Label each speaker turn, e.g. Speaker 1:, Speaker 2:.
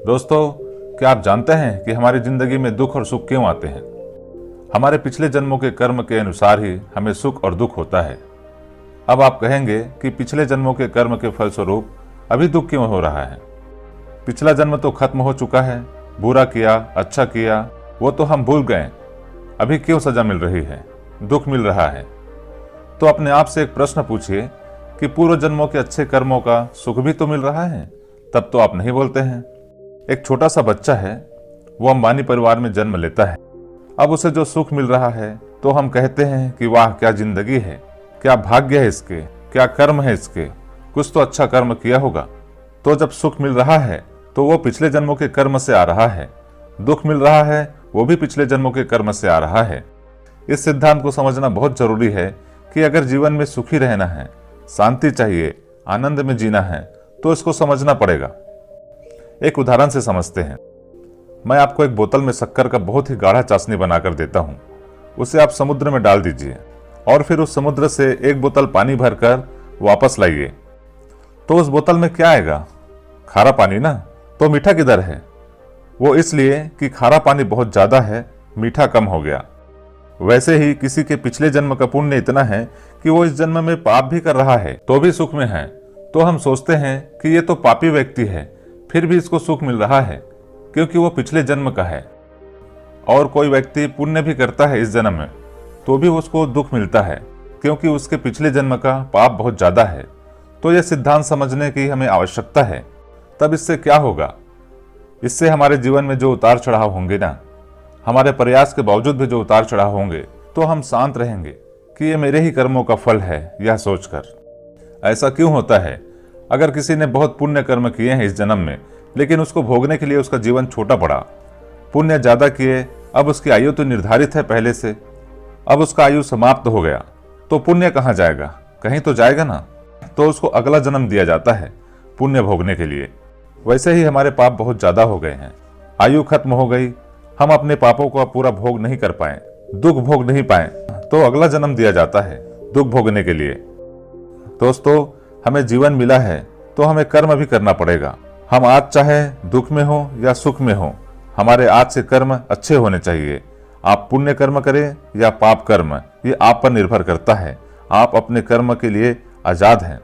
Speaker 1: दोस्तों, क्या आप जानते हैं कि हमारी जिंदगी में दुख और सुख क्यों आते हैं? हमारे पिछले जन्मों के कर्म के अनुसार ही हमें सुख और दुख होता है। अब आप कहेंगे कि पिछले जन्मों के कर्म के फलस्वरूप अभी दुख क्यों हो रहा है? पिछला जन्म तो खत्म हो चुका है। बुरा किया, अच्छा किया, वो तो हम भूल गए। अभी क्यों सजा मिल रही है, दुख मिल रहा है? तो अपने आप से एक प्रश्न पूछिए कि पूर्व जन्मों के अच्छे कर्मों का सुख भी तो मिल रहा है। तब तो आप नहीं बोलते हैं। एक छोटा सा बच्चा है, वो अंबानी परिवार में जन्म लेता है। अब उसे जो सुख मिल रहा है तो हम कहते हैं कि वाह क्या जिंदगी है, क्या भाग्य है इसके, क्या कर्म है इसके, कुछ तो अच्छा कर्म किया होगा। तो जब सुख मिल रहा है तो वो पिछले जन्मों के कर्म से आ रहा है, दुख मिल रहा है वो भी पिछले जन्मों के कर्म से आ रहा है। इस सिद्धांत को समझना बहुत जरूरी है कि अगर जीवन में सुखी रहना है, शांति चाहिए, आनंद में जीना है, तो इसको समझना पड़ेगा। एक उदाहरण से समझते हैं। मैं आपको एक बोतल में शक्कर का बहुत ही गाढ़ा चाशनी बनाकर देता हूं। उसे आप समुद्र में डाल दीजिए और फिर उस समुद्र से एक बोतल पानी भरकर वापस लाइए। तो उस बोतल में क्या आएगा? खारा पानी ना। तो मीठा किधर है? वो इसलिए कि खारा पानी बहुत ज्यादा है, मीठा कम हो गया। वैसे ही किसी के पिछले जन्म का पुण्य इतना है कि वो इस जन्म में पाप भी कर रहा है तो भी सुख में है। तो हम सोचते हैं कि ये तो पापी व्यक्ति है, फिर भी इसको सुख मिल रहा है क्योंकि वो पिछले जन्म का है। और कोई व्यक्ति पुण्य भी करता है इस जन्म में तो भी उसको दुख मिलता है क्योंकि उसके पिछले जन्म का पाप बहुत ज्यादा है। तो यह सिद्धांत समझने की हमें आवश्यकता है। तब इससे क्या होगा? इससे हमारे जीवन में जो उतार चढ़ाव होंगे ना, हमारे प्रयास के बावजूद भी जो उतार चढ़ाव होंगे, तो हम शांत रहेंगे कि ये मेरे ही कर्मों का फल है यह सोचकर। ऐसा क्यों होता है? अगर किसी ने बहुत पुण्य कर्म किए हैं इस जन्म में, लेकिन उसको भोगने के लिए उसका जीवन छोटा पड़ा, पुण्य ज्यादा किए, अब उसकी आयु तो निर्धारित है पहले से, अब उसका आयु समाप्त हो गया, तो पुण्य कहाँ जाएगा? कहीं तो जाएगा ना। तो उसको अगला जन्म दिया जाता है पुण्य भोगने के लिए। वैसे ही हमारे पाप बहुत ज्यादा हो गए हैं, आयु खत्म हो गई, हम अपने पापों को अब पूरा भोग नहीं कर पाए, दुख भोग नहीं पाए, तो अगला जन्म दिया जाता है दुख भोगने के लिए। दोस्तों, हमें जीवन मिला है तो हमें कर्म भी करना पड़ेगा। हम आज चाहे दुख में हो या सुख में हो, हमारे आज से कर्म अच्छे होने चाहिए। आप पुण्य कर्म करें या पाप कर्म, ये आप पर निर्भर करता है। आप अपने कर्म के लिए आजाद हैं।